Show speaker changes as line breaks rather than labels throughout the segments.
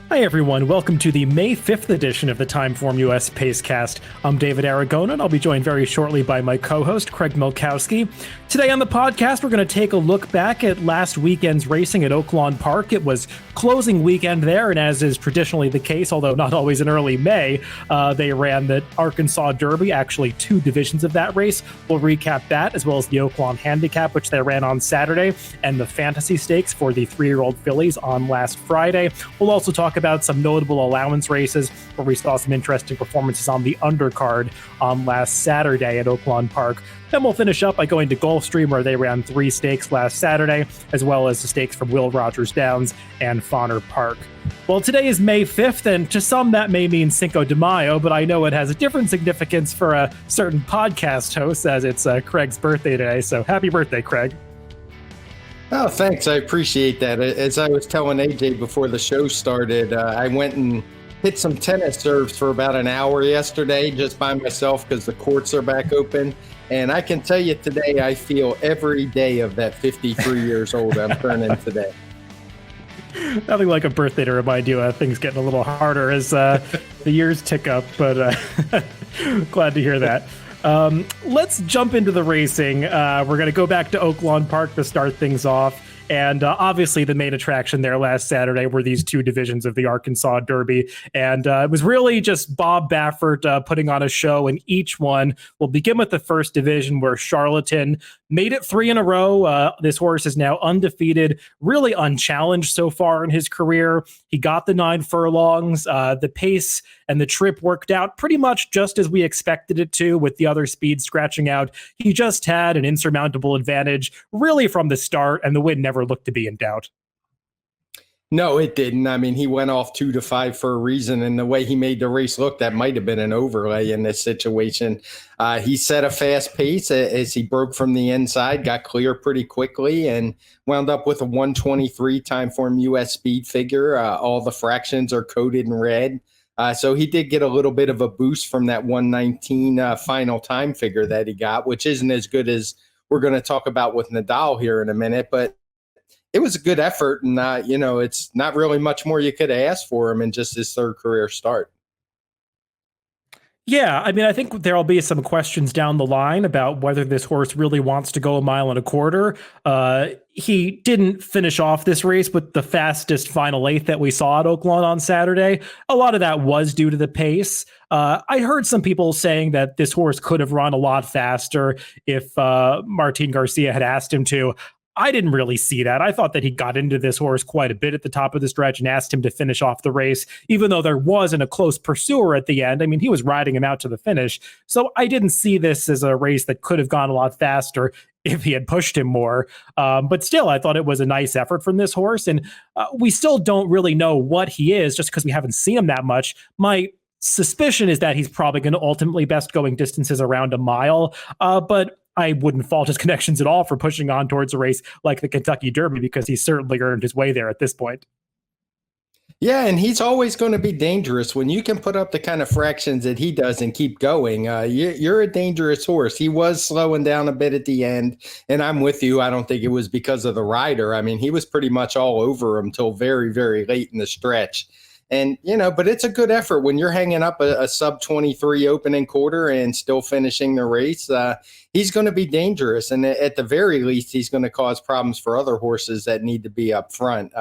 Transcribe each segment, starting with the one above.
Hi everyone, welcome to the May 5th edition of the TimeformUS Pacecast. I'm David Aragona, and I'll be joined very shortly by my co-host, Craig Milkowski. Today on the podcast, we're going to take a look back at last weekend's racing at Oak Lawn Park. It was closing weekend there, and as is traditionally the case, although not always in early May, they ran the Arkansas Derby, actually two divisions of that race. We'll recap that, as well as the Oak Lawn Handicap, which they ran on Saturday, and the Fantasy Stakes for the 3-year-old fillies on last Friday. We'll also talk about some notable allowance races where we saw some interesting performances on the undercard on last Saturday at Oak Lawn Park. Then we'll finish up by going to Gulfstream, where they ran 3 stakes last Saturday, as well as the stakes from Will Rogers Downs and Fonner Park. Well, today is May 5th, and to some that may mean Cinco de Mayo, but I know it has a different significance for a certain podcast host, as it's Craig's birthday today. So happy birthday, Craig.
Oh, thanks. I appreciate that. As I was telling AJ before the show started, I went and hit some tennis serves for about an hour yesterday just by myself because the courts are back open. And I can tell you today, I feel every day of that 53 years old I'm turning today.
Nothing like a birthday to remind you things getting a little harder as the years tick up, but glad to hear that. Let's jump into the racing. We're going to go back to Oak Lawn Park to start things off. And obviously the main attraction there last Saturday were these two divisions of the Arkansas Derby. And it was really just Bob Baffert putting on a show in each one. We'll begin with the first division, where Charlatan made it 3 in a row. This horse is now undefeated, really unchallenged so far in his career. He got the 9 furlongs. The pace and the trip worked out pretty much just as we expected it to, with the other speed scratching out. He just had an insurmountable advantage really from the start, and the win never looked to be in doubt.
No, it didn't. I mean, he went off 2 to 5 for a reason, and the way he made the race look, that might have been an overlay in this situation. He set a fast pace as he broke from the inside, got clear pretty quickly, and wound up with a 1:23 TimeformUS speed figure. All the fractions are coded in red. So he did get a little bit of a boost from that 1:19 final time figure that he got, which isn't as good as we're going to talk about with Nadal here in a minute, but it was a good effort. And, it's not really much more you could ask for him in just his third career start.
Yeah, I mean, I think there'll be some questions down the line about whether this horse really wants to go 1.25 miles. He didn't finish off this race with the fastest final 8 that we saw at Oak Lawn on Saturday. A lot of that was due to the pace. I heard some people saying that this horse could have run a lot faster if Martin Garcia had asked him to. I didn't really see that. I thought that he got into this horse quite a bit at the top of the stretch and asked him to finish off the race, even though there wasn't a close pursuer at the end. I mean, he was riding him out to the finish. So I didn't see this as a race that could have gone a lot faster if he had pushed him more. But still, I thought it was a nice effort from this horse. And we still don't really know what he is just because we haven't seen him that much. My suspicion is that he's probably going to ultimately best going distances around a mile. But I wouldn't fault his connections at all for pushing on towards a race like the Kentucky Derby, because he's certainly earned his way there at this point.
Yeah, and he's always going to be dangerous. When you can put up the kind of fractions that he does and keep going, you're a dangerous horse. He was slowing down a bit at the end, and I'm with you. I don't think it was because of the rider. I mean, he was pretty much all over him till very, very late in the stretch. And, but it's a good effort when you're hanging up a sub 23 opening quarter and still finishing the race. He's going to be dangerous. And at the very least, he's going to cause problems for other horses that need to be up front.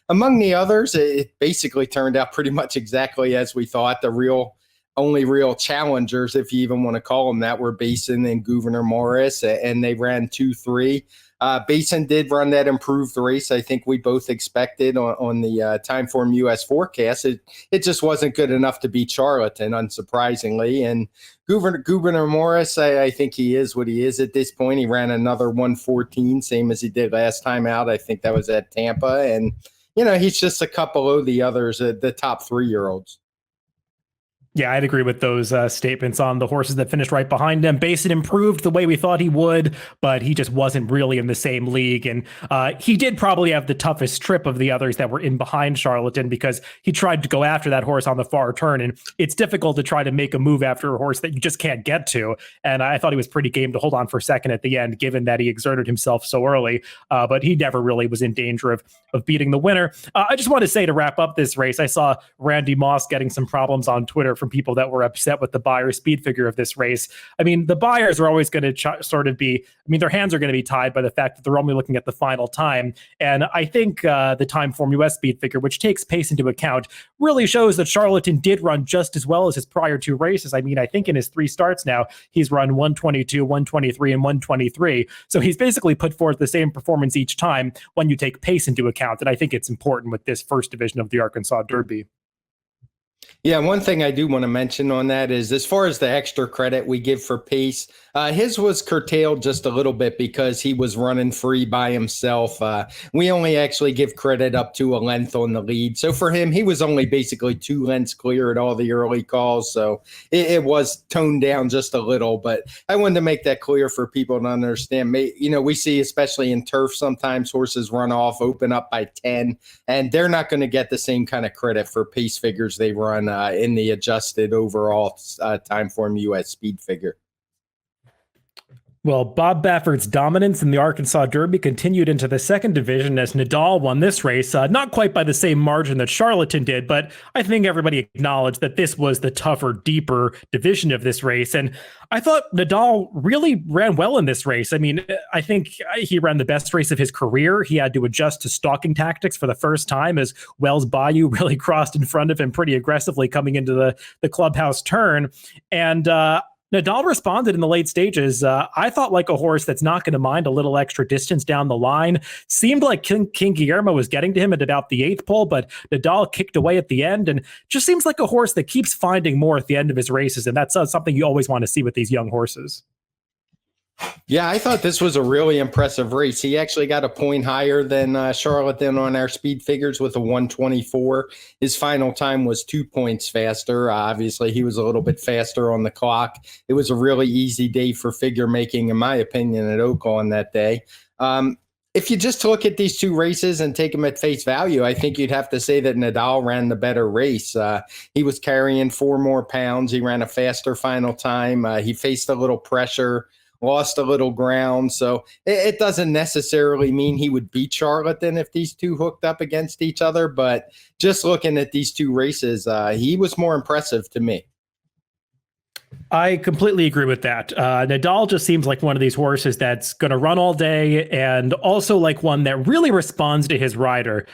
Among the others, it basically turned out pretty much exactly as we thought. The only real challengers, if you even want to call them that, were Basin and Gouverneur Morris, and they ran 2-3. Basin did run that improved race. I think we both expected on the TimeformUS forecast. It just wasn't good enough to beat Charlatan, unsurprisingly. And Gouverneur Morris, I think he is what he is at this point. He ran another 1:14, same as he did last time out. I think that was at Tampa. And, he's just a couple of the others, the top 3-year-olds.
Yeah, I'd agree with those statements on the horses that finished right behind him. Basin improved the way we thought he would, but he just wasn't really in the same league. And he did probably have the toughest trip of the others that were in behind Charlatan because he tried to go after that horse on the far turn. And it's difficult to try to make a move after a horse that you just can't get to. And I thought he was pretty game to hold on for second at the end, given that he exerted himself so early. But he never really was in danger of beating the winner. I just want to say to wrap up this race, I saw Randy Moss getting some problems on Twitter from people that were upset with the Beyer speed figure of this race. I mean, the Beyers are always going to sort of be, I mean, their hands are going to be tied by the fact that they're only looking at the final time. And I think the TimeformUS speed figure, which takes pace into account, really shows that Charlatan did run just as well as his prior two races. I mean, I think in his three starts now, he's run 122, 123, and 123. So he's basically put forth the same performance each time when you take pace into account. And I think it's important with this first division of the Arkansas Derby.
Yeah, one thing I do want to mention on that is as far as the extra credit we give for pace, his was curtailed just a little bit because he was running free by himself. We only actually give credit up to a length on the lead. So for him, he was only basically 2 lengths clear at all the early calls. So it was toned down just a little. But I wanted to make that clear for people to understand. You know, we see, especially in turf, sometimes horses run off, open up by 10, and they're not going to get the same kind of credit for pace figures they run in the adjusted overall TimeformUS speed figure.
Well, Bob Baffert's dominance in the Arkansas Derby continued into the second division as Nadal won this race, not quite by the same margin that Charlatan did, but I think everybody acknowledged that this was the tougher, deeper division of this race. And I thought Nadal really ran well in this race. I mean, I think he ran the best race of his career. He had to adjust to stalking tactics for the first time as Wells Bayou really crossed in front of him pretty aggressively coming into the clubhouse turn. And Nadal responded in the late stages. I thought like a horse that's not going to mind a little extra distance down the line. Seemed like King Guillermo was getting to him at about the 8th pole, but Nadal kicked away at the end and just seems like a horse that keeps finding more at the end of his races. And that's something you always want to see with these young horses.
Yeah, I thought this was a really impressive race. He actually got a point higher than Charlatan on our speed figures with a 124. His final time was 2 points faster. Obviously, he was a little bit faster on the clock. It was a really easy day for figure making, in my opinion, at Oaklawn that day. If you just look at these two races and take them at face value, I think you'd have to say that Nadal ran the better race. He was carrying 4 more pounds. He ran a faster final time. He faced a little pressure, lost a little ground. So it doesn't necessarily mean he would beat Charlatan if these two hooked up against each other. But just looking at these two races, he was more impressive to me.
I completely agree with that. Nadal just seems like one of these horses that's going to run all day and also like one that really responds to his rider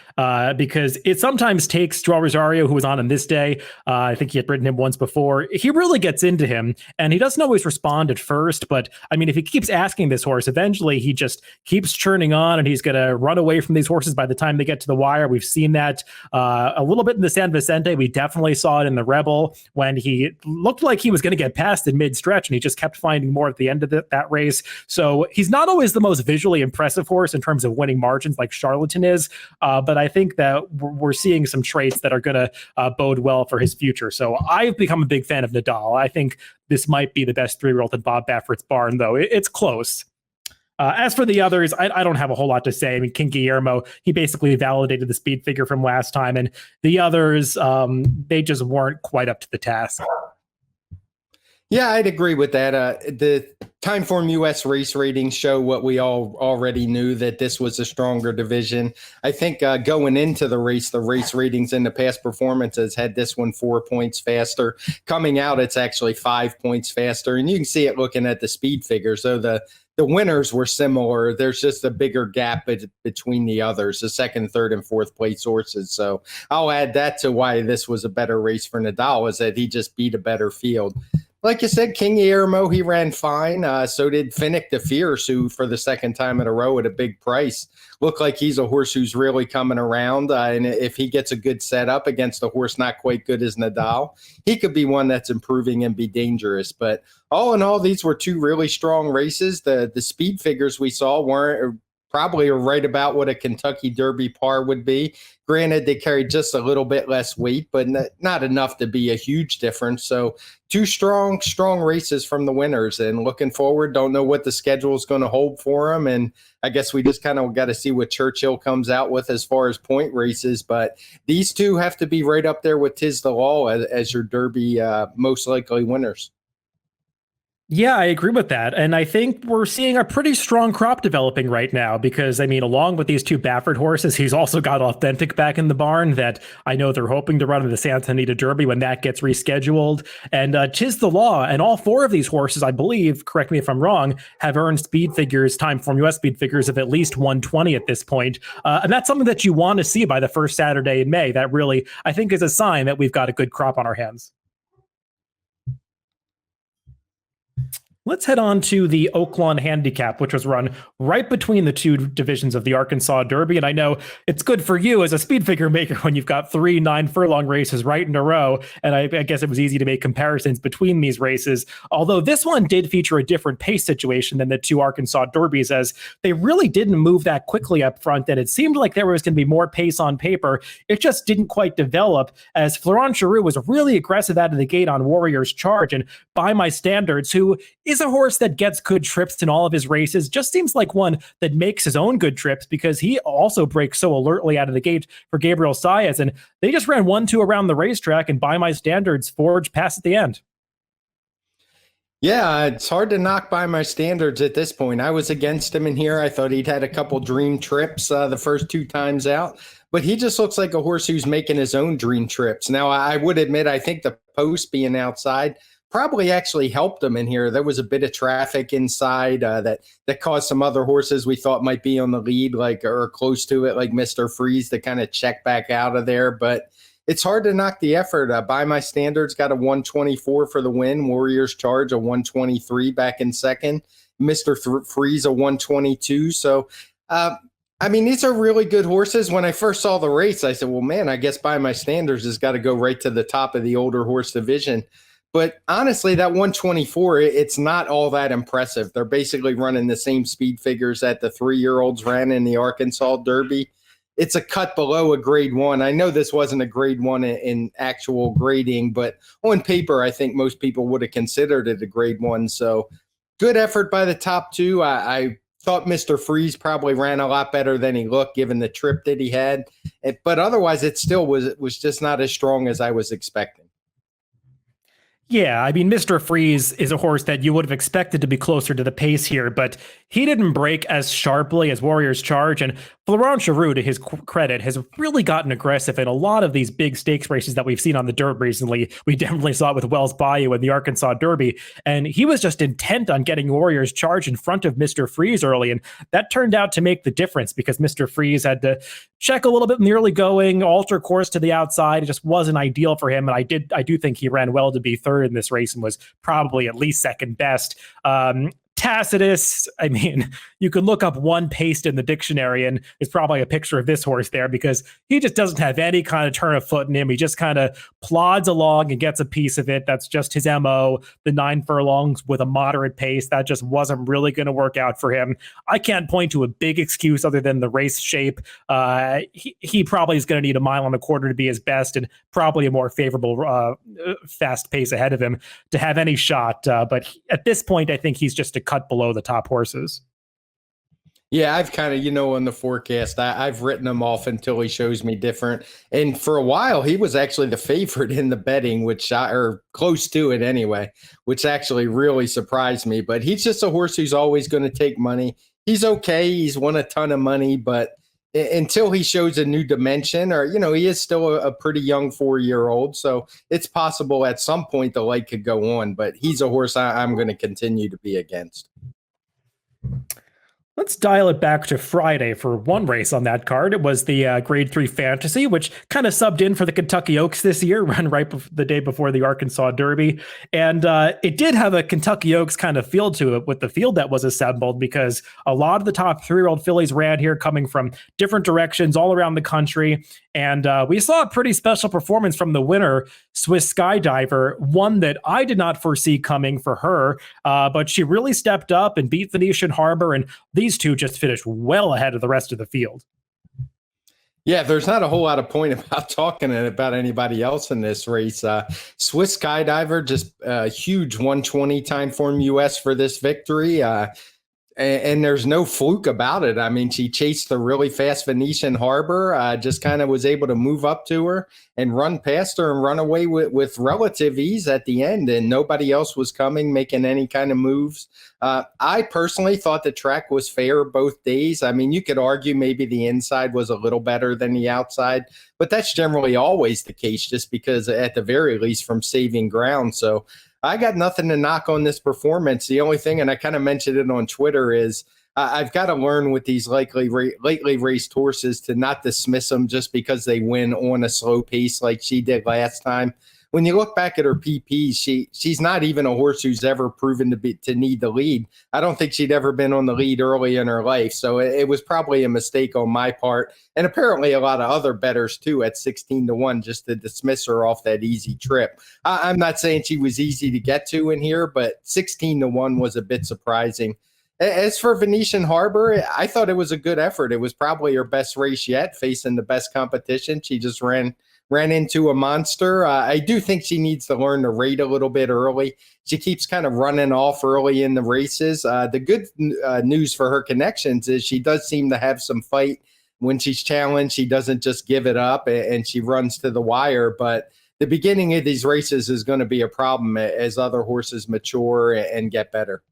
because it sometimes takes Joao Rosario, who was on him this day. I think he had ridden him once before. He really gets into him and he doesn't always respond at first. But I mean, if he keeps asking this horse, eventually he just keeps churning on and he's going to run away from these horses by the time they get to the wire. We've seen that a little bit in the San Vicente. We definitely saw it in the Rebel when he looked like he was going to get past in mid-stretch and he just kept finding more at the end of that race. So he's not always the most visually impressive horse in terms of winning margins like Charlatan is, but I think that we're seeing some traits that are going to bode well for his future. So I've become a big fan of Nadal. I think this might be the best 3-year-old in Bob Baffert's barn, though. It's close. As for the others, I don't have a whole lot to say. I mean, King Guillermo, he basically validated the speed figure from last time, and the others, they just weren't quite up to the task.
Yeah, I'd agree with that. The TimeformUS race ratings show what we all already knew, that this was a stronger division. I think going into the race ratings and the past performances had this one 4 points faster. Coming out, it's actually 5 points faster. And you can see it looking at the speed figures. So the winners were similar. There's just a bigger gap between the others, the second, third, and fourth place horses. So I'll add that to why this was a better race for Nadal, is that he just beat a better field. Like you said, King Guillermo, he ran fine. So did Finnick the Fierce, who for the second time in a row at a big price looked like he's a horse who's really coming around. And if he gets a good setup against a horse not quite good as Nadal, he could be one that's improving and be dangerous. But all in all, these were two really strong races. The speed figures we saw weren't probably are right about what a Kentucky Derby par would be. Granted, they carried just a little bit less weight, but not enough to be a huge difference. So two strong races from the winners, and looking forward, don't know what the schedule is going to hold for them. And I guess we just kind of got to see what Churchill comes out with as far as point races. But these two have to be right up there with Tiz the Law as your Derby most likely winners.
Yeah, I agree with that. And I think we're seeing a pretty strong crop developing right now because, I mean, along with these two Baffert horses, he's also got Authentic back in the barn that I know they're hoping to run in the Santa Anita Derby when that gets rescheduled. And Tiz the Law, and all four of these horses, I believe, correct me if I'm wrong, have earned speed figures, TimeformUS speed figures of at least 120 at this point. And that's something that you want to see by the first Saturday in May. That really, I think, is a sign that we've got a good crop on our hands. Let's head on to the Oak Lawn Handicap, which was run right between the two divisions of the Arkansas Derby. And I know it's good for you as a speed figure maker when you've got 3 9-furlong races right in a row. And I guess it was easy to make comparisons between these races. Although this one did feature a different pace situation than the two Arkansas Derbies, as they really didn't move that quickly up front. And it seemed like there was going to be more pace on paper. It just didn't quite develop, as Florent Giroux was really aggressive out of the gate on Warrior's Charge. And by my standards, who is a horse that gets good trips in all of his races, just seems like one that makes his own good trips because he also breaks so alertly out of the gate for Gabriel Saez. And they just ran 1-2 around the racetrack, and by my standards, Forge passed at the end.
Yeah, it's hard to knock by my standards at this point. I was against him in here. I thought he'd had a couple dream trips the first 2 times out, but he just looks like a horse who's making his own dream trips. Now, I would admit, I think the post being outside probably actually helped him in here. There was a bit of traffic inside that caused some other horses we thought might be on the lead, like or close to it, like Mr. Freeze, to kind of check back out of there. But it's hard to knock the effort. By my standards, got a 124 for the win. Warrior's Charge a 123 back in second. Mr. Freeze a 122. So, I mean, these are really good horses. When I first saw the race, I said, well, man, I guess by my standards has got to go right to the top of the older horse division. But honestly, that 124, it's not all that impressive. They're basically running the same speed figures that the 3-year-olds ran in the Arkansas Derby. It's a cut below a grade 1. I know this wasn't a grade 1 in actual grading, but on paper, I think most people would have considered it a grade 1. So good effort by the top 2. I thought Mr. Freeze probably ran a lot better than he looked, given the trip that he had. But otherwise, it still was just not as strong as I was expecting.
Yeah, I mean, Mr. Freeze is a horse that you would have expected to be closer to the pace here, but he didn't break as sharply as Warrior's Charge. And Florent Giroux, to his credit, has really gotten aggressive in a lot of these big stakes races that we've seen on the dirt recently. We definitely saw it with Wells Bayou and the Arkansas Derby. And he was just intent on getting Warrior's Charge in front of Mr. Freeze early. And that turned out to make the difference because Mr. Freeze had to check a little bit in the early going, alter course to the outside. It just wasn't ideal for him. And I do think he ran well to be third in this race and was probably at least second best. Tacitus, I mean, you can look up one paced in the dictionary and it's probably a picture of this horse there because he just doesn't have any kind of turn of foot in him. He just kind of plods along and gets a piece of it. That's just his MO. The 9 furlongs with a moderate pace, that just wasn't really going to work out for him. I can't point to a big excuse other than the race shape. He probably is going to need 1.25 miles to be his best and probably a more favorable fast pace ahead of him to have any shot. But at this point, I think he's just a cut below the top horses.
Yeah, I've kind of, on the forecast, I've written him off until he shows me different. And for a while, he was actually the favorite in the betting, or close to it anyway, which actually really surprised me. But he's just a horse who's always going to take money. He's okay. He's won a ton of money, but until he shows a new dimension, or, he is still a pretty young 4-year-old. So it's possible at some point the light could go on, but he's a horse I'm going to continue to be against.
Let's dial it back to Friday for one race on that card. It was the Grade 3 Fantasy, which kind of subbed in for the Kentucky Oaks this year, run right the day before the Arkansas Derby. And it did have a Kentucky Oaks kind of feel to it with the field that was assembled because a lot of the top 3-year-old fillies ran here coming from different directions all around the country. And we saw a pretty special performance from the winner, Swiss Skydiver, one that I did not foresee coming for her. But she really stepped up and beat Venetian Harbor, and these two just finished well ahead of the rest of the field.
Yeah, there's not a whole lot of point about talking about anybody else in this race. Swiss Skydiver, just a huge 120 TimeformUS for this victory. And there's no fluke about it. I mean, she chased the really fast Venetian Harbor, just kind of was able to move up to her and run past her and run away with relative ease at the end. And nobody else was coming, making any kind of moves. I personally thought the track was fair both days. I mean, you could argue maybe the inside was a little better than the outside, but that's generally always the case, just because at the very least from saving ground. So I got nothing to knock on this performance. The only thing, and I kind of mentioned it on Twitter, is I've got to learn with these lately raced horses to not dismiss them just because they win on a slow pace like she did last time. When you look back at her PPs, she's not even a horse who's ever proven to need the lead. I don't think she'd ever been on the lead early in her life. So it was probably a mistake on my part. And apparently a lot of other bettors too at 16-1 just to dismiss her off that easy trip. I'm not saying she was easy to get to in here, but 16-1 was a bit surprising. As for Venetian Harbor, I thought it was a good effort. It was probably her best race yet, facing the best competition. She just ran into a monster. I do think she needs to learn to rate a little bit early. She keeps kind of running off early in the races. The good news for her connections is she does seem to have some fight when she's challenged. She doesn't just give it up and she runs to the wire. But the beginning of these races is going to be a problem as other horses mature and get better.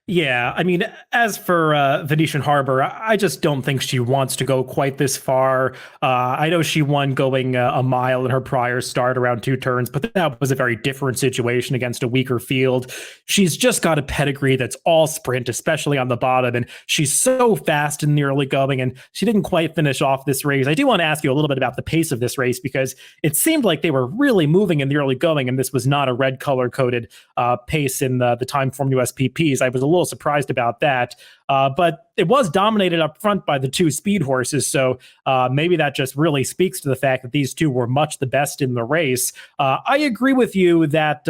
Yeah, I mean, as for Venetian Harbor, I just don't think she wants to go quite this far. I know she won going a mile in her prior start around 2 turns, but that was a very different situation against a weaker field. She's just got a pedigree that's all sprint, especially on the bottom, and she's so fast in the early going, and she didn't quite finish off this race. I do want to ask you a little bit about the pace of this race, because it seemed like they were really moving in the early going, and this was not a red color-coded pace in the TimeformUS PPs. I was a little surprised about that, but it was dominated up front by the 2 speed horses, so maybe that just really speaks to the fact that these 2 were much the best in the race. I agree with you that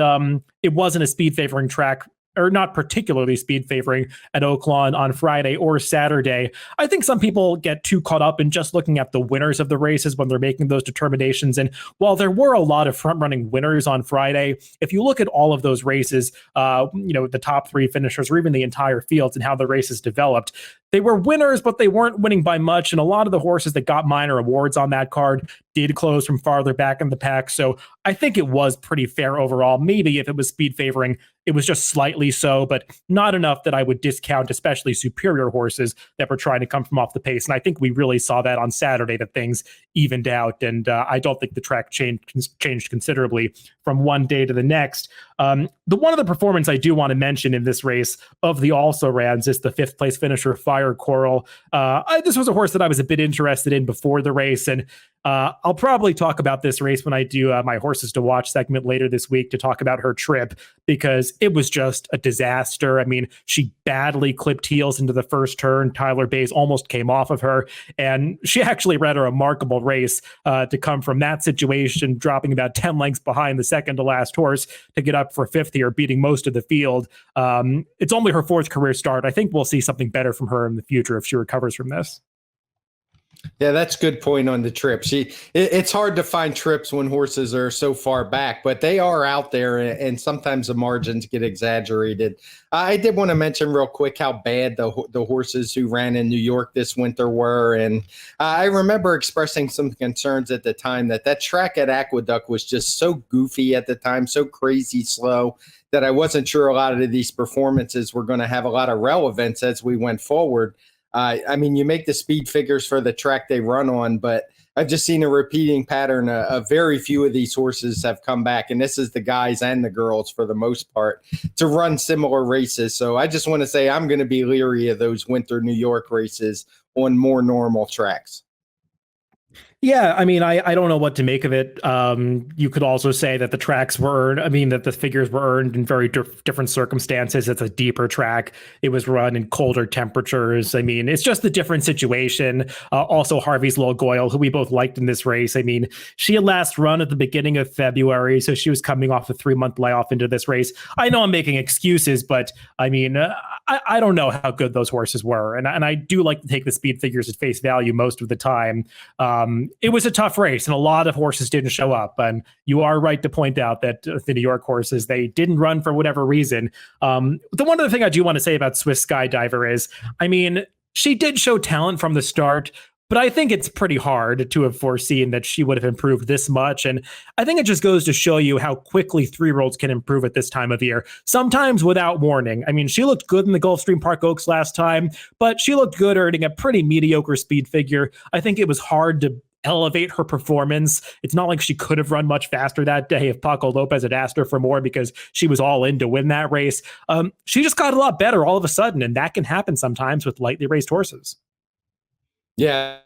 it wasn't a speed favoring track, or not particularly speed favoring at Oaklawn on Friday or Saturday. I think some people get too caught up in just looking at the winners of the races when they're making those determinations. And while there were a lot of front-running winners on Friday, if you look at all of those races, the top 3 finishers or even the entire fields and how the races developed, they were winners, but they weren't winning by much. And a lot of the horses that got minor awards on that card did close from farther back in the pack. So I think it was pretty fair overall. Maybe if it was speed favoring, it was just slightly so, but not enough that I would discount, especially superior horses that were trying to come from off the pace. And I think we really saw that on Saturday, that things evened out. And I don't think the track changed considerably from one day to the next. The one of the performance I do want to mention in this race of the also-rans is the 5th place finisher, Fire Coral. This was a horse that I was a bit interested in before the race, and I'll probably talk about this race when I do my horses to watch segment later this week to talk about her trip, because it was just a disaster. I mean, she badly clipped heels into the first turn. Tyler Bays almost came off of her, and she actually ran a remarkable race to come from that situation, dropping about 10 lengths behind the second to last horse to get up for 5th here, beating most of the field. It's only her 4th career start. I think we'll see something better from her in the future if she recovers from this.
Yeah, that's a good point on the trip. It's hard to find trips when horses are so far back, but they are out there, and sometimes the margins get exaggerated. I did want to mention real quick how bad the horses who ran in New York this winter were, and I remember expressing some concerns at the time that track at Aqueduct was just so goofy at the time, so crazy slow, that I wasn't sure a lot of these performances were going to have a lot of relevance as we went forward. I mean, you make the speed figures for the track they run on, but I've just seen a repeating pattern. Of very few of these horses have come back, and this is the guys and the girls for the most part, to run similar races. So I just want to say I'm going to be leery of those winter New York races on more normal tracks.
Yeah, I mean, I don't know what to make of it. You could also say that the tracks were earned, I mean, that the figures were earned in very different circumstances. It's a deeper track. It was run in colder temperatures. I mean, it's just a different situation. Also, Harvey's Low Goyle, who we both liked in this race. I mean, she had last run at the beginning of February, so she was coming off a 3-month layoff into this race. I know I'm making excuses, but I mean, I don't know how good those horses were. And I do like to take the speed figures at face value most of the time. It was a tough race, and a lot of horses didn't show up. And you are right to point out that the New York horses, they didn't run for whatever reason. The one other thing I do want to say about Swiss Skydiver is, I mean, she did show talent from the start, but I think it's pretty hard to have foreseen that she would have improved this much. And I think it just goes to show you how quickly 3-year-olds can improve at this time of year, sometimes without warning. I mean, she looked good in the Gulfstream Park Oaks last time, but she looked good earning a pretty mediocre speed figure. I think it was hard to elevate her performance. It's not like she could have run much faster that day if Paco Lopez had asked her for more, because she was all in to win that race. She just got a lot better all of a sudden, and that can happen sometimes with lightly raced horses.
Yeah.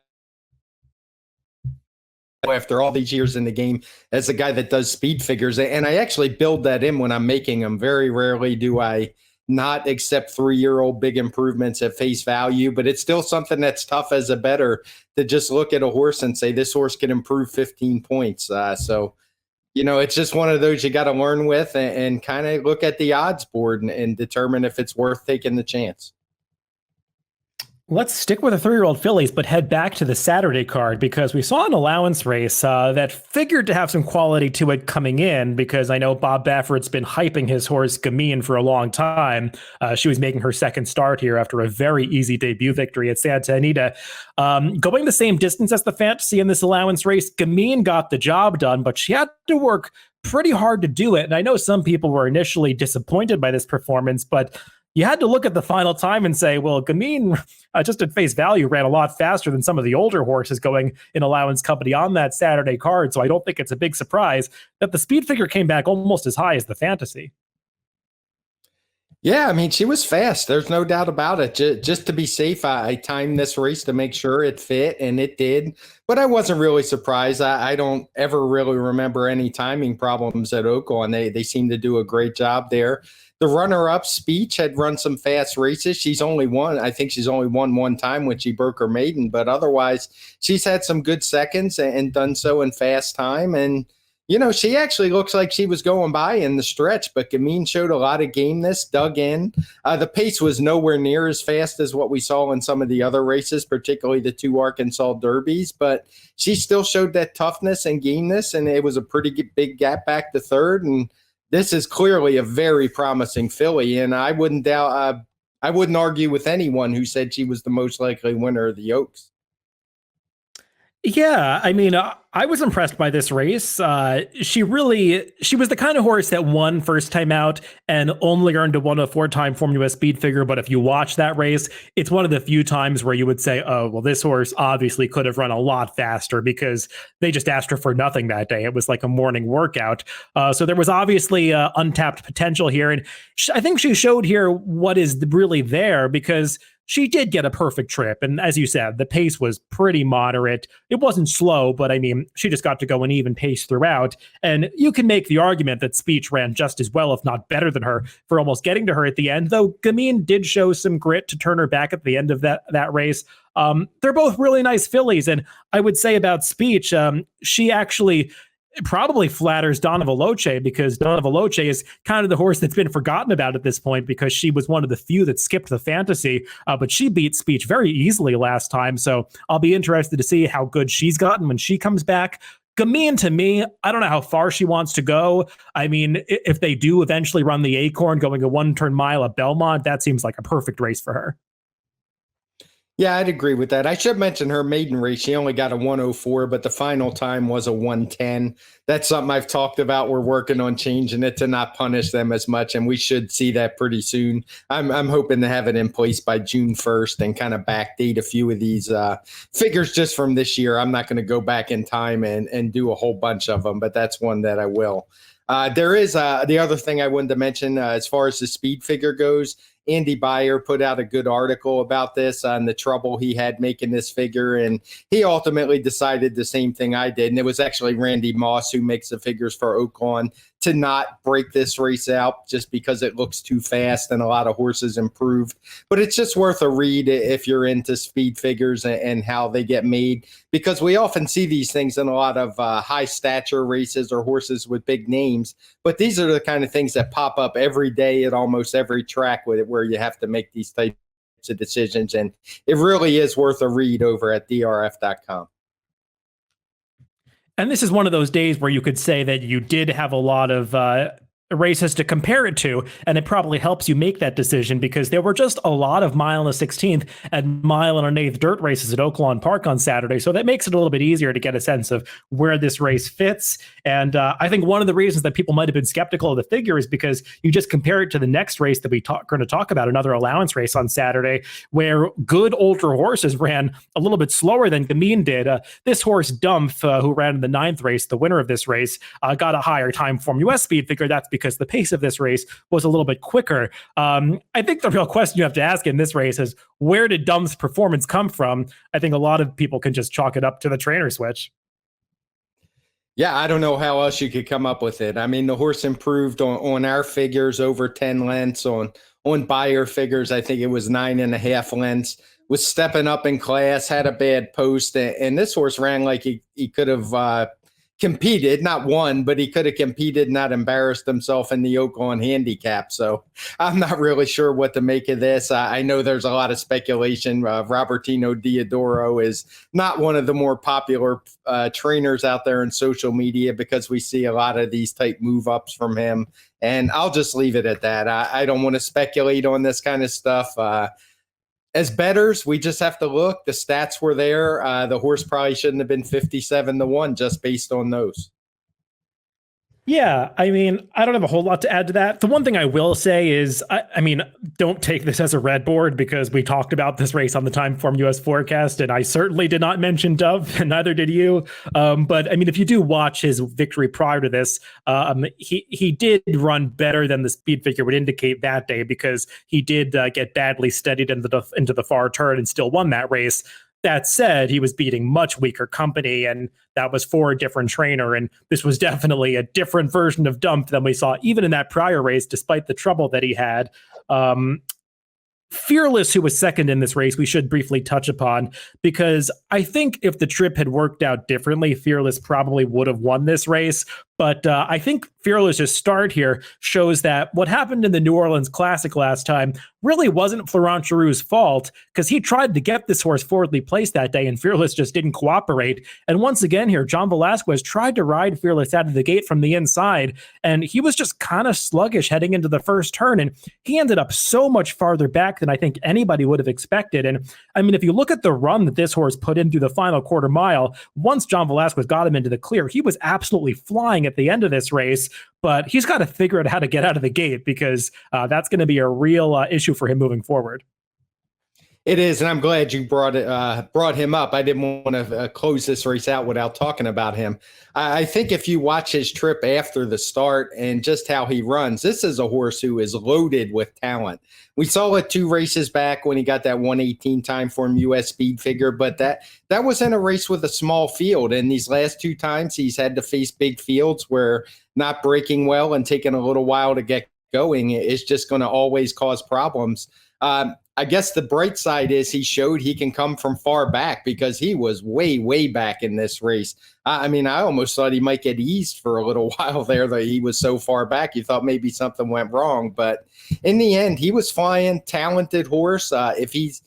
After all these years in the game as a guy that does speed figures, and I actually build that in when I'm making them. Very rarely do I not accept 3-year-old big improvements at face value, but it's still something that's tough as a bettor to just look at a horse and say this horse can improve 15 points. So, it's just one of those you got to learn with and kind of look at the odds board and determine if it's worth taking the chance.
Let's stick with the 3-year-old fillies, but head back to the Saturday card, because we saw an allowance race that figured to have some quality to it coming in, because I know Bob Baffert's been hyping his horse Gamine for a long time. She was making her second start here after a very easy debut victory at Santa Anita. Going the same distance as the Fantasy in this allowance race, Gamine got the job done, but she had to work pretty hard to do it. And I know some people were initially disappointed by this performance, but you had to look at the final time and say, well, Gamine, just at face value, ran a lot faster than some of the older horses going in allowance company on that Saturday card. So I don't think it's a big surprise that the speed figure came back almost as high as the Fantasy.
Yeah, I mean, she was fast. There's no doubt about it. Just to be safe, I timed this race to make sure it fit, and it did. But I wasn't really surprised. I don't ever really remember any timing problems at Oaklawn. They seem to do a great job there. The runner-up, Speech, had run some fast races. She's only won. I think she's only won one time when she broke her maiden. But otherwise, she's had some good seconds and done so in fast time. And she actually looks like she was going by in the stretch, but Gamine showed a lot of gameness, dug in. The pace was nowhere near as fast as what we saw in some of the other races, particularly the 2 Arkansas Derbies, but she still showed that toughness and gameness, and it was a pretty big gap back to third. And this is clearly a very promising filly, and I wouldn't argue with anyone who said she was the most likely winner of the Oaks.
Yeah, I mean, I was impressed by this race. She was the kind of horse that won first time out and only earned a 104 TimeformUS speed figure. But if you watch that race, it's one of the few times where you would say, oh, well, this horse obviously could have run a lot faster, because they just asked her for nothing that day. It was like a morning workout. So there was obviously untapped potential here. And I think she showed here what is really there, because she did get a perfect trip. And as you said, the pace was pretty moderate. It wasn't slow, but I mean, she just got to go an even pace throughout. And you can make the argument that Speech ran just as well, if not better than her, for almost getting to her at the end, though Gamine did show some grit to turn her back at the end of that race. They're both really nice fillies. And I would say about Speech, she actually probably flatters Donna Veloce, because Donna Veloce is kind of the horse that's been forgotten about at this point, because she was one of the few that skipped the Fantasy, but she beat Speech very easily last time. So I'll be interested to see how good she's gotten when she comes back. Gamine, to me, I don't know how far she wants to go. I mean, if they do eventually run the Acorn going a 1-turn mile at Belmont, that seems like a perfect race for her.
Yeah, I'd agree with that. I should mention her maiden race. She only got a 104, but the final time was a 110. That's something I've talked about. We're working on changing it to not punish them as much, and we should see that pretty soon. I'm hoping to have it in place by June 1st and kind of backdate a few of these figures just from this year. I'm not going to go back in time and do a whole bunch of them, but that's one that I will. There is the other thing I wanted to mention as far as the speed figure goes. Andy Beyer put out a good article about this on the trouble he had making this figure. And he ultimately decided the same thing I did. And it was actually Randy Moss, who makes the figures for Oaklawn, to not break this race out just because it looks too fast and a lot of horses improved. But it's just worth a read if you're into speed figures and how they get made, because we often see these things in a lot of high stature races or horses with big names. But these are the kind of things that pop up every day at almost every track with it, where you have to make these types of decisions. And it really is worth a read over at drf.com.
And this is one of those days where you could say that you did have a lot of races to compare it to, and it probably helps you make that decision because there were just a lot of mile and a 16th and mile and an eighth dirt races at Oak Lawn Park on Saturday. So that makes it a little bit easier to get a sense of where this race fits. And I think one of the reasons that people might have been skeptical of the figure is because you just compare it to the next race that we're going to talk about, another allowance race on Saturday, where good older horses ran a little bit slower than Gamine did. This horse, Dumph, who ran in the 9th race, the winner of this race, got a higher TimeformUS speed figure. That's because the pace of this race was a little bit quicker. I think the real question you have to ask in this race is, where did Dumph's performance come from? I think a lot of people can just chalk it up to the trainer switch.
Yeah, I don't know how else you could come up with it. I mean, the horse improved on our figures over 10 lengths. On Beyer figures, I think it was 9.5 lengths. Was stepping up in class, had a bad post, and this horse ran like he could have competed, not won, but he could have competed, not embarrassed himself in the Oak Lawn Handicap. So I'm not really sure what to make of this. I know there's a lot of speculation. Robertino Diodoro is not one of the more popular trainers out there in social media because we see a lot of these type move ups from him. And I'll just leave it at that. I don't want to speculate on this kind of stuff. As bettors, we just have to look. The stats were there. The horse probably shouldn't have been 57-1 just based on those.
Yeah, I mean, I don't have a whole lot to add to that. The one thing I will say is, I mean, don't take this as a red board because we talked about this race on the TimeformUS forecast, and I certainly did not mention Dove, and neither did you. But I mean, if you do watch his victory prior to this, he did run better than the speed figure would indicate that day because he did get badly steadied into the far turn and still won that race. That said, he was beating much weaker company, and that was for a different trainer. And this was definitely a different version of Dumph than we saw even in that prior race, despite the trouble that he had. Fearless, who was second in this race, we should briefly touch upon, because I think if the trip had worked out differently, Fearless probably would have won this race. But I think Fearless's start here shows that what happened in the New Orleans Classic last time really wasn't Florent Geroux's fault, because he tried to get this horse forwardly placed that day, and Fearless just didn't cooperate. And once again here, John Velasquez tried to ride Fearless out of the gate from the inside, and he was just kind of sluggish heading into the first turn, and he ended up so much farther back than I think anybody would have expected. And I mean, if you look at the run that this horse put in through the final quarter mile, once John Velasquez got him into the clear, he was absolutely flying at the end of this race. But he's got to figure out how to get out of the gate, because that's going to be a real issue for him moving forward.
It is, and I'm glad you brought him up. I didn't want to close this race out without talking about him. I think if you watch his trip after the start and just how he runs, this is a horse who is loaded with talent. We saw it 2 races back when he got that 118 TimeformUS speed figure, but that was in a race with a small field. And these last 2 times he's had to face big fields where not breaking well and taking a little while to get going is just going to always cause problems. I guess the bright side is he showed he can come from far back, because he was way, way back in this race. I mean, I almost thought he might get eased for a little while there, that he was so far back. You thought maybe something went wrong. But in the end, he was flying, talented horse. If he's,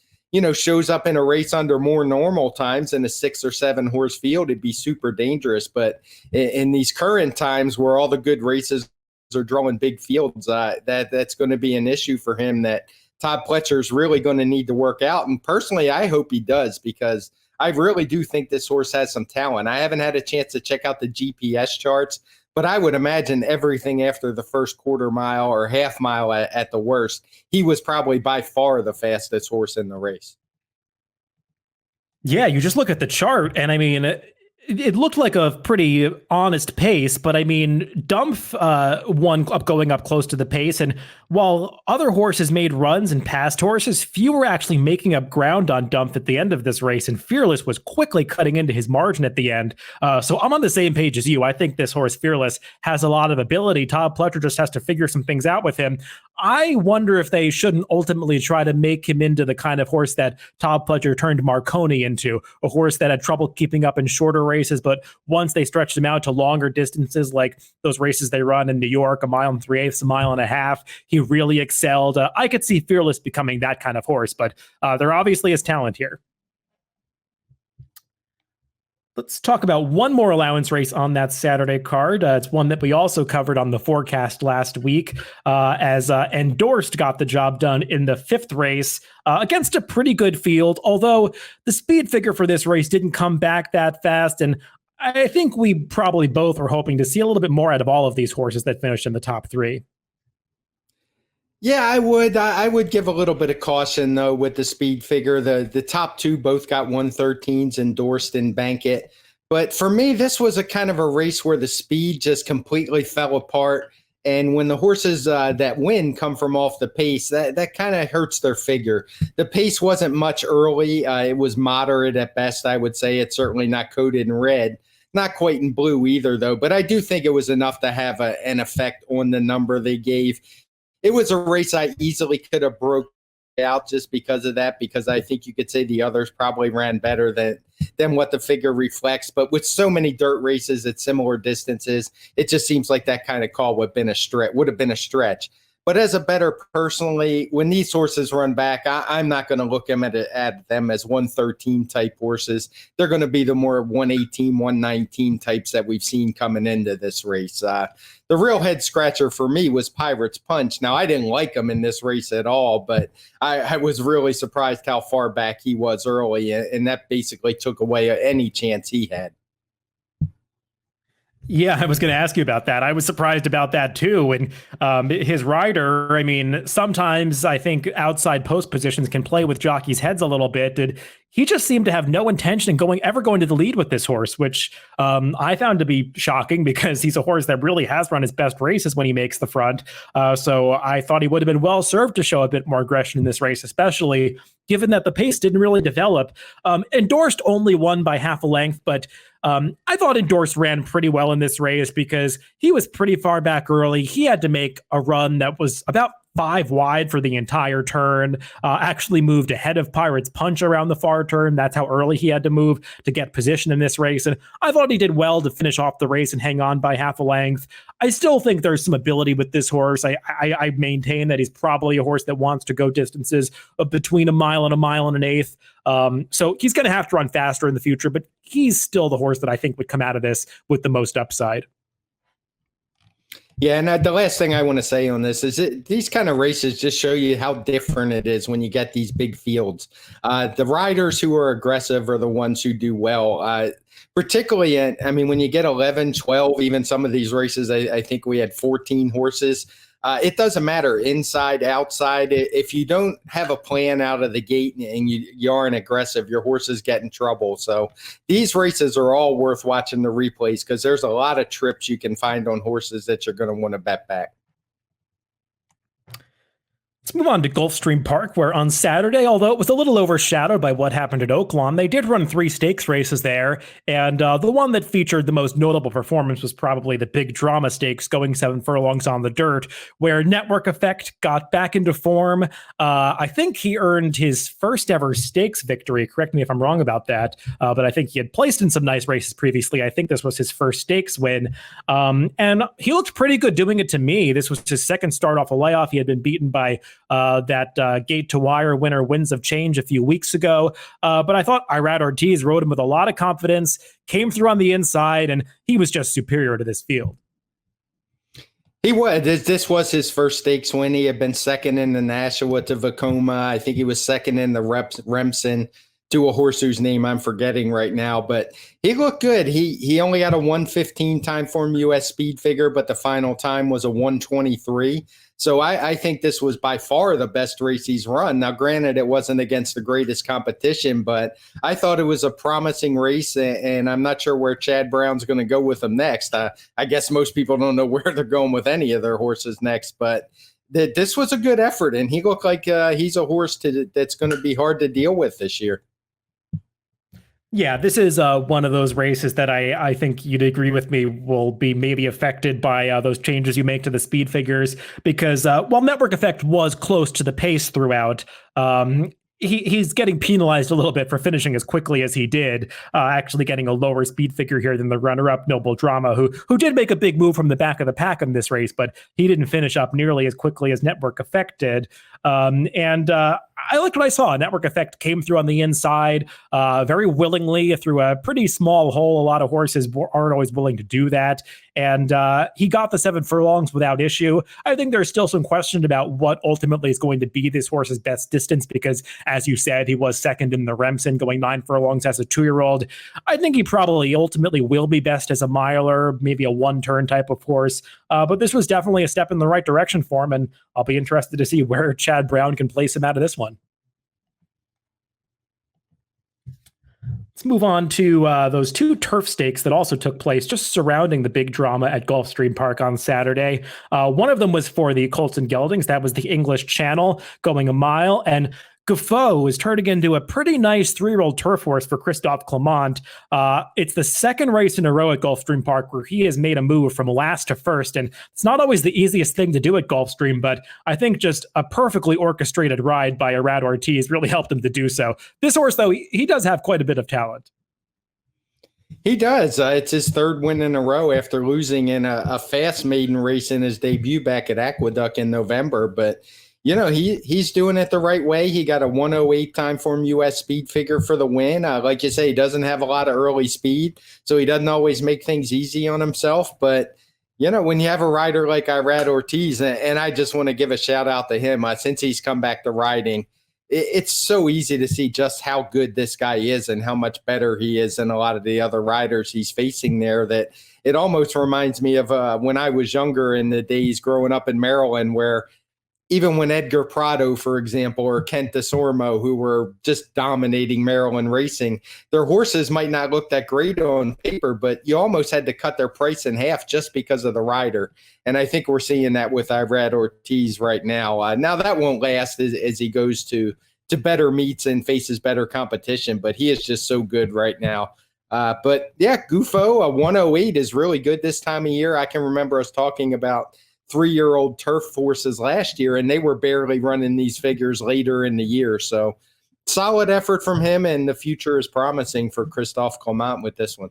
shows up in a race under more normal times in a 6 or 7 horse field, it'd be super dangerous. But in these current times where all the good races are drawing big fields, that's going to be an issue for him that Todd Pletcher is really going to need to work out. And personally, I hope he does, because I really do think this horse has some talent. I haven't had a chance to check out the GPS charts, but I would imagine everything after the first quarter mile or half mile at the worst, he was probably by far the fastest horse in the race.
Yeah, you just look at the chart, and I mean, It looked like a pretty honest pace, but I mean, Dumpf won up going up close to the pace. And while other horses made runs and passed horses, few were actually making up ground on Dumpf at the end of this race. And Fearless was quickly cutting into his margin at the end. So I'm on the same page as you. I think this horse, Fearless, has a lot of ability. Todd Pletcher just has to figure some things out with him. I wonder if they shouldn't ultimately try to make him into the kind of horse that Todd Pletcher turned Marconi into, a horse that had trouble keeping up in shorter races, but once they stretched him out to longer distances, like those races they run in New York, 1 3/8, 1.5 miles, he really excelled. I could see Fearless becoming that kind of horse, but there obviously is talent here. Let's talk about one more allowance race on that Saturday card. It's one that we also covered on the forecast last week, as Endorsed got the job done in the 5th race against a pretty good field, although the speed figure for this race didn't come back that fast. And I think we probably both were hoping to see a little bit more out of all of these horses that finished in the top 3.
Yeah, I would. I would give a little bit of caution though with the speed figure. The top 2 both got 113s, Endorsed and Bankit. But for me, this was a kind of a race where the speed just completely fell apart. And when the horses that win come from off the pace, that kind of hurts their figure. The pace wasn't much early. It was moderate at best, I would say. It's certainly not coated in red. Not quite in blue either, though. But I do think it was enough to have an effect on the number they gave. It was a race I easily could have broke out just because of that, because I think you could say the others probably ran better than what the figure reflects. But with so many dirt races at similar distances, it just seems like that kind of call would have been a stretch. But as a better personally, when these horses run back, I'm not going to look at them as 113 type horses. They're going to be the more 118, 119 types that we've seen coming into this race. The real head scratcher for me was Pirate's Punch. Now, I didn't like him in this race at all, but I was really surprised how far back he was early, and that basically took away any chance he had.
Yeah, I was going to ask you about that. I was surprised about that too. And his rider, I mean, sometimes I think outside post positions can play with jockeys' heads a little bit. And he just seemed to have no intention of ever going to the lead with this horse, which I found to be shocking because he's a horse that really has run his best races when he makes the front. So I thought he would have been well served to show a bit more aggression in this race, especially given that the pace didn't really develop. Endorsed only won by half a length, but I thought Endorsed ran pretty well in this race because he was pretty far back early. He had to make a run that was about 5 wide for the entire turn, actually moved ahead of Pirate's Punch around the far turn. That's how early he had to move to get position in this race. And I thought he did well to finish off the race and hang on by half a length. I still think there's some ability with this horse. I maintain that he's probably a horse that wants to go distances of between 1 mile and 1.125 miles. So he's going to have to run faster in the future, but he's still the horse that I think would come out of this with the most upside.
Yeah, and the last thing I want to say on this is these kind of races just show you how different it is when you get these big fields. The riders who are aggressive are the ones who do well. Particularly, when you get 11, 12, even some of these races, I think we had 14 horses. It doesn't matter inside, outside. If you don't have a plan out of the gate and you aren't aggressive, your horses get in trouble. So these races are all worth watching the replays because there's a lot of trips you can find on horses that you're going to want to bet back.
Let's move on to Gulfstream Park, where on Saturday, although it was a little overshadowed by what happened at Oaklawn, they did run 3 stakes races there. And the one that featured the most notable performance was probably the big drama stakes going 7 furlongs on the dirt, where Network Effect got back into form. I think he earned his first ever stakes victory. Correct me if I'm wrong about that. But I think he had placed in some nice races previously. I think this was his first stakes win. And he looked pretty good doing it to me. This was his second start off a layoff. He had been beaten by that gate to wire winner Winds of Change a few weeks ago. But I thought Irad Ortiz rode him with a lot of confidence, came through on the inside, and he was just superior to this field.
He was. This was his first stakes win. He had been second in the Nashua to Vacoma. I think he was second in the Remsen to a horse whose name I'm forgetting right now, but he looked good. He only got a 1:15 TimeformUS speed figure, but the final time was a 1:23. So I think this was by far the best race he's run. Now, granted, it wasn't against the greatest competition, but I thought it was a promising race, and I'm not sure where Chad Brown's going to go with him next. I guess most people don't know where they're going with any of their horses next, but this was a good effort, and he looked like he's a horse that's going to be hard to deal with this year.
Yeah, this is one of those races that I think you'd agree with me will be maybe affected by those changes you make to the speed figures, because while Network Effect was close to the pace throughout, he's getting penalized a little bit for finishing as quickly as he did, actually getting a lower speed figure here than the runner-up Noble Drama, who did make a big move from the back of the pack in this race, but he didn't finish up nearly as quickly as Network Effect did. I liked what I saw. Network Effect came through on the inside very willingly through a pretty small hole. A lot of horses aren't always willing to do that. And he got the 7 furlongs without issue. I think there's still some question about what ultimately is going to be this horse's best distance, because, as you said, he was second in the Remsen, going 9 furlongs as a 2-year-old. I think he probably ultimately will be best as a miler, maybe a one-turn type of horse. But this was definitely a step in the right direction for him, and I'll be interested to see where Chad Brown can place him out of this one. Let's move on to those 2 turf stakes that also took place just surrounding the big drama at Gulfstream Park on Saturday. One of them was for the Colts and Geldings. That was the English Channel going a mile. And Guffaw is turning into a pretty nice 3-year-old turf horse for Christophe Clement. It's the second race in a row at Gulfstream Park where he has made a move from last to first. And it's not always the easiest thing to do at Gulfstream, but I think just a perfectly orchestrated ride by Arad Ortiz really helped him to do so. This horse, though, he does have quite a bit of talent.
He does. It's his 3rd win in a row after losing in a fast maiden race in his debut back at Aqueduct in November. But you know, he's doing it the right way. He got a 1:08 TimeformUS speed figure for the win. Like you say, he doesn't have a lot of early speed, so he doesn't always make things easy on himself. But, you know, when you have a rider like Irad Ortiz, and I just want to give a shout out to him, since he's come back to riding, it's so easy to see just how good this guy is and how much better he is than a lot of the other riders he's facing there, that it almost reminds me of when I was younger in the days growing up in Maryland, where even when Edgar Prado, for example, or Kent DeSormo, who were just dominating Maryland racing, their horses might not look that great on paper, but you almost had to cut their price in half just because of the rider. And I think we're seeing that with Irad Ortiz right now. Now that won't last as he goes to better meets and faces better competition, but he is just so good right now. But yeah, Guffaw, a 1:08 is really good this time of year. I can remember us talking about 3-year-old turf horses last year, and they were barely running these figures later in the year. So solid effort from him, and the future is promising for Christophe Clement with this one.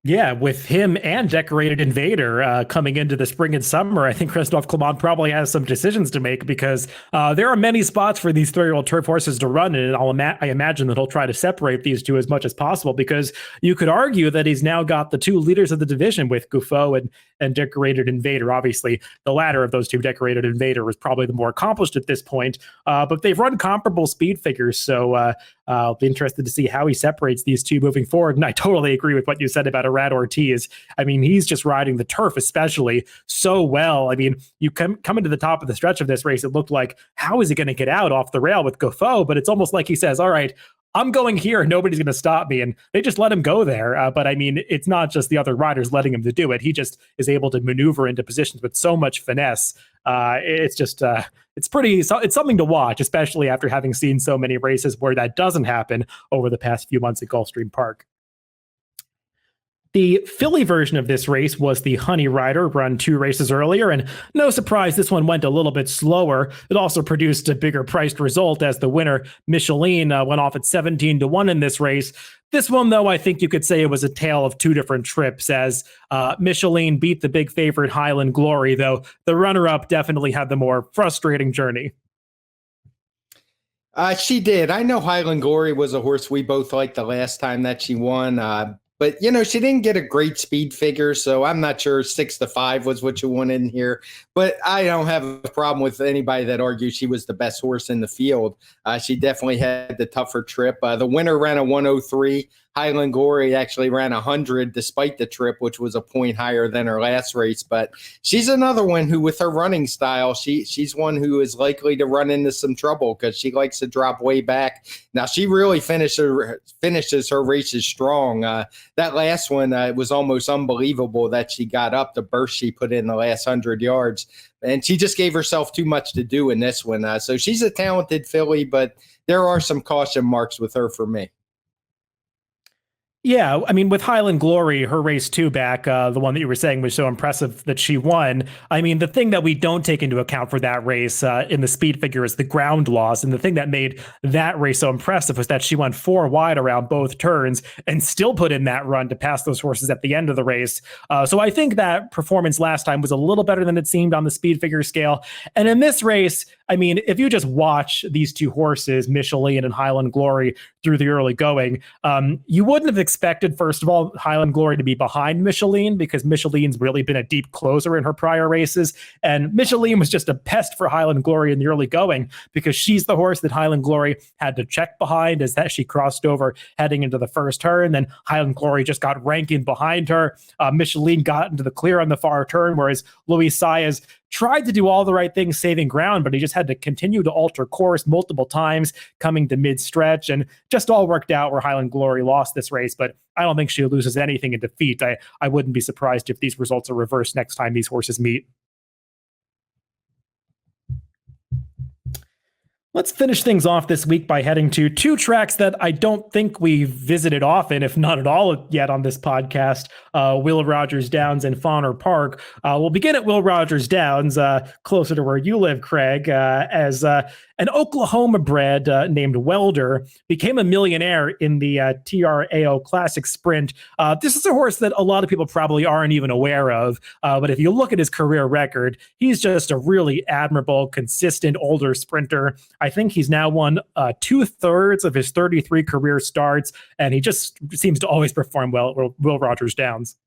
Yeah, with him and Decorated Invader coming into the spring and summer, I think Christophe Clement probably has some decisions to make, because there are many spots for these 3-year-old turf horses to run, and I imagine that he'll try to separate these two as much as possible, because you could argue that he's now got the 2 leaders of the division with Guffaw and Decorated Invader. Obviously, the latter of those 2, Decorated Invader, was probably the more accomplished at this point, but they've run comparable speed figures, so I'll be interested to see how he separates these 2 moving forward. And I totally agree with what you said about Arad Ortiz. I mean, he's just riding the turf especially so well. I mean, you come into the top of the stretch of this race, it looked like, how is he going to get out off the rail with Guffaw? But it's almost like he says, all right, I'm going here, nobody's going to stop me. And they just let him go there. But I mean, it's not just the other riders letting him to do it. He just is able to maneuver into positions with so much finesse. It's just, it's something to watch, especially after having seen so many races where that doesn't happen over the past few months at Gulfstream Park. The filly version of this race was the Honey Rider, run 2 races earlier, and no surprise, this one went a little bit slower. It also produced a bigger priced result, as the winner, Micheline, went off at 17-1 in this race. This one, though, I think you could say it was a tale of 2 different trips, as Micheline beat the big favorite Highland Glory, though the runner-up definitely had the more frustrating journey.
She did. I know Highland Glory was a horse we both liked the last time that she won. But, she didn't get a great speed figure, so I'm not sure 6-5 was what you wanted in here. But I don't have a problem with anybody that argues she was the best horse in the field. She definitely had the tougher trip. The winner ran a 103. Highland Glory actually ran 100 despite the trip, which was a point higher than her last race. But she's another one who, with her running style, she's one who is likely to run into some trouble because she likes to drop way back. Now, she really finishes her races strong. That last one, it was almost unbelievable that she got up the burst she put in the last 100 yards. And she just gave herself too much to do in this one. So she's a talented filly, but there are some caution marks with her for me.
Yeah, I mean, with Highland Glory, her race 2 back, the one that you were saying was so impressive that she won. I mean, the thing that we don't take into account for that race in the speed figure is the ground loss. And the thing that made that race so impressive was that she went 4 wide around both turns and still put in that run to pass those horses at the end of the race. So I think that performance last time was a little better than it seemed on the speed figure scale. And in this race, I mean, if you just watch these two horses, Micheline and Highland Glory, through the early going, you wouldn't have expected, first of all, Highland Glory to be behind Micheline because Micheline's really been a deep closer in her prior races. And Micheline was just a pest for Highland Glory in the early going because she's the horse that Highland Glory had to check behind as that she crossed over heading into the first turn. Then Highland Glory just got ranking behind her. Micheline got into the clear on the far turn, whereas Luis Saez tried to do all the right things saving ground, but he just had to continue to alter course multiple times coming to mid-stretch, and just all worked out where Highland Glory lost this race. But I don't think she loses anything in defeat. I wouldn't be surprised if these results are reversed next time these horses meet. Let's finish things off this week by heading to 2 tracks that I don't think we've visited often, if not at all yet on this podcast, Will Rogers Downs and Fonner Park. We'll begin at Will Rogers Downs, closer to where you live, Craig, as an Oklahoma bred named Welder became a millionaire in the TRAO Classic Sprint. This is a horse that a lot of people probably aren't even aware of, but if you look at his career record, he's just a really admirable, consistent older sprinter. I think he's now won 2/3 of his 33 career starts, and he just seems to always perform well at Will Rogers Downs.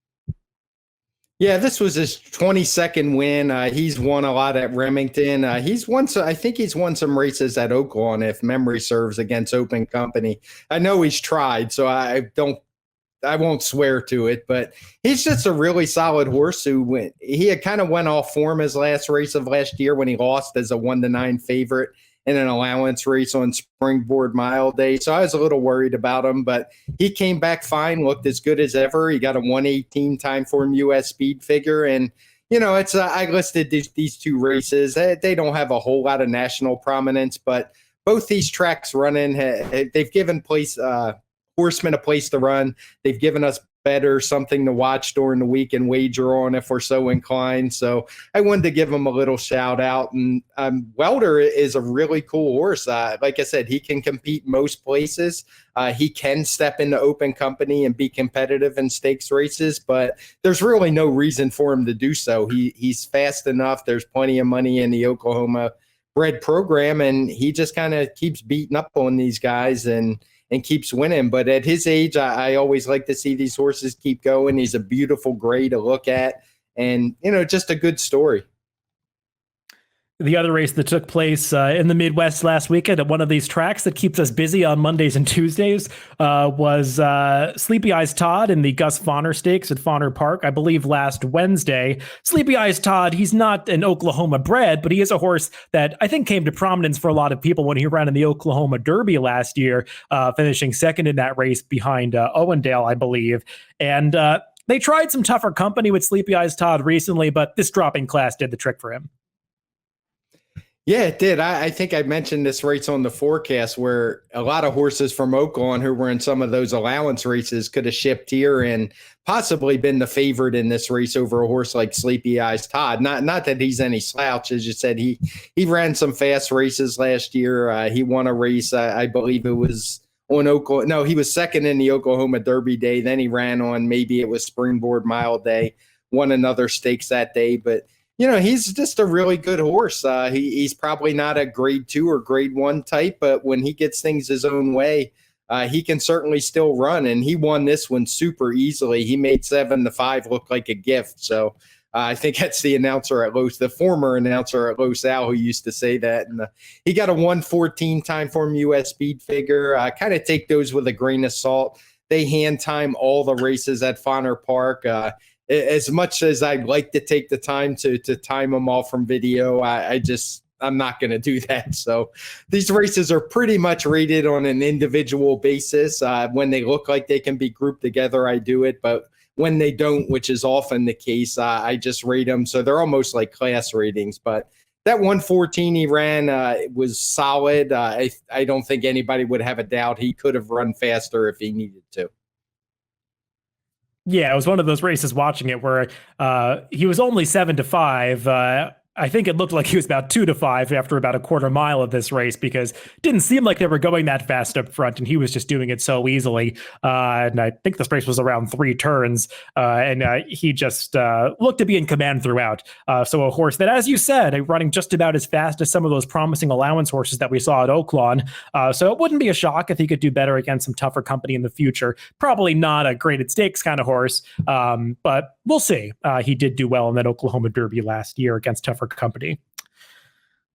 Yeah, this was his 22nd win. He's won a lot at Remington. I think he's won some races at Oaklawn, if memory serves, against Open Company. I know he's tried, so I won't swear to it, but he's just a really solid horse he had kind of went off form his last race of last year when he lost as a 1-9 favorite in an allowance race on Springboard Mile Day. So I was a little worried about him, but he came back fine, looked as good as ever. He got a 118 TimeformUS speed figure. And, it's I listed these 2 races. They don't have a whole lot of national prominence, but both these tracks running, they've given horsemen a place to run. They've given us better something to watch during the week and wager on if we're so inclined. So I wanted to give him a little shout out. And Welder is a really cool horse. Like I said, he can compete most places. He can step into Open Company and be competitive in stakes races, but there's really no reason for him to do so. He's fast enough. There's plenty of money in the Oklahoma bred program, and he just kind of keeps beating up on these guys and keeps winning. But at his age, I always like to see these horses keep going. He's a beautiful gray to look at, and just a good story.
The other race that took place in the Midwest last weekend at one of these tracks that keeps us busy on Mondays and Tuesdays was Sleepy Eyes Todd in the Gus Fonner Stakes at Fonner Park, I believe last Wednesday. Sleepy Eyes Todd, he's not an Oklahoma bred, but he is a horse that I think came to prominence for a lot of people when he ran in the Oklahoma Derby last year, finishing second in that race behind Owendale, I believe. And they tried some tougher company with Sleepy Eyes Todd recently, but this dropping class did the trick for him.
Yeah, it did. I think I mentioned this race on the forecast where a lot of horses from Oaklawn who were in some of those allowance races could have shipped here and possibly been the favorite in this race over a horse like Sleepy Eyes Todd. Not that he's any slouch. As you said, he ran some fast races last year. He won a race, I believe it was on Oklahoma. No, he was second in the Oklahoma Derby day. Then he ran on, maybe it was Springboard Mile Day, won another stakes that day. But he's just a really good horse. He's probably not a grade 2 or grade 1 type, but when he gets things his own way, he can certainly still run, and he won this one super easily. He made 7-5 look like a gift. So I think that's the former announcer at Los Al, who used to say that. And he got a 1:14 TimeformUS speed figure. Kind of take those with a grain of salt. They hand time all the races at Fonner Park. As much as I'd like to take the time to time them all from video, I'm not going to do that. So these races are pretty much rated on an individual basis. When they look like they can be grouped together, I do it. But when they don't, which is often the case, I just rate them. So they're almost like class ratings. But that 1:14 he ran was solid. I don't think anybody would have a doubt he could have run faster if he needed to.
Yeah, it was one of those races watching it where he was only 7-5. I think it looked like he was about 2-5 after about a quarter mile of this race, because it didn't seem like they were going that fast up front, and he was just doing it so easily. And I think this race was around 3 turns, and he just looked to be in command throughout. So a horse that, as you said, running just about as fast as some of those promising allowance horses that we saw at Oaklawn. So it wouldn't be a shock if he could do better against some tougher company in the future. Probably not a graded stakes kind of horse, but we'll see. He did do well in that Oklahoma Derby last year against tougher company.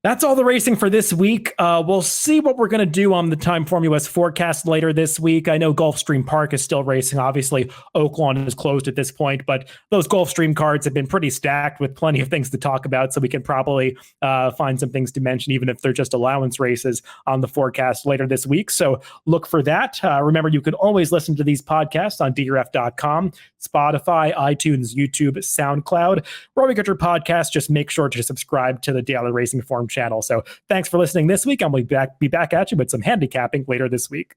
That's all the racing for this week. We'll see what we're going to do on the TimeformUS forecast later this week. I know Gulfstream Park is still racing. Obviously, Oaklawn is closed at this point, but those Gulfstream cards have been pretty stacked with plenty of things to talk about, so we can probably find some things to mention, even if they're just allowance races, on the forecast later this week. So look for that. Remember, you can always listen to these podcasts on drf.com, Spotify, iTunes, YouTube, SoundCloud. Wherever you get your podcast, just make sure to subscribe to the Daily Racing Form channel. So thanks for listening this week, and we'll be back at you with some handicapping later this week.